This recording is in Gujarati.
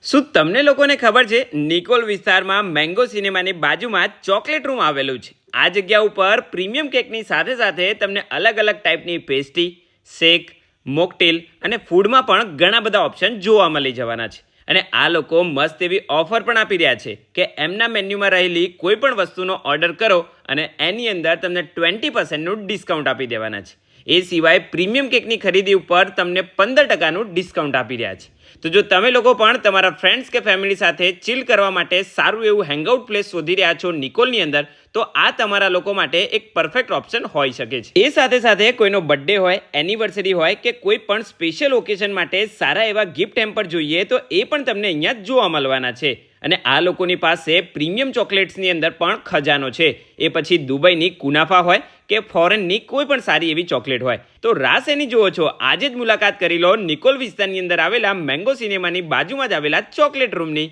શું તમને લોકોને ખબર છે નિકોલ વિસ્તારમાં મેંગો સિનેમાની બાજુમાં ચોકલેટ રૂમ આવેલું છે? આ જગ્યા ઉપર પ્રીમિયમ કેકની સાથે સાથે તમને અલગ અલગ ટાઈપની પેસ્ટ્રી, શેક, મોકટેલ અને ફૂડમાં પણ ઘણા બધા ઓપ્શન જોવા મળી જવાના છે. અને આ લોકો મસ્ત એવી ઓફર પણ આપી રહ્યા છે કે એમના મેન્યુમાં રહેલી કોઈ પણ વસ્તુનો ઓર્ડર કરો અને એની અંદર તમને 20% ડિસ્કાઉન્ટ આપી દેવાના છે. એ સિવાય પ્રીમિયમ કેકની ખરીદી ઉપર તમને 15% ડિસ્કાઉન્ટ આપી રહ્યા છે. તો જો તમે લોકો પણ તમારા ફ્રેન્ડ્સ કે ફેમિલી સાથે ચિલ કરવા માટે સારું એવું હેંગઆઉટ પ્લેસ શોધી રહ્યા છો નિકોલની અંદર, તો આ તમારા લોકો માટે એક પરફેક્ટ ઓપ્શન હોઈ શકે છે. એ સાથે સાથે કોઈનો બર્થડે હોય, એનિવર્સરી હોય કે કોઈ પણ સ્પેશિયલ ઓકેશન માટે સારા એવા ગિફ્ટ હેમ્પર જોઈએ તો એ પણ તમને અહીંયા જોવા મળવાના છે. અને આ લોકોની પાસે પ્રીમિયમ ચોકલેટ્સની અંદર પણ ખજાનો છે. એ પછી દુબઈની કુનાફા હોય કે ફોરેનની કોઈ પણ સારી એવી ચોકલેટ હોય, તો રાસ એની જુઓ છો, આજે જ મુલાકાત કરી લો નિકોલ વિસ્તારની અંદર આવેલા મેંગો સિનેમાની બાજુમાં જ આવેલા ચોકલેટ રૂમની.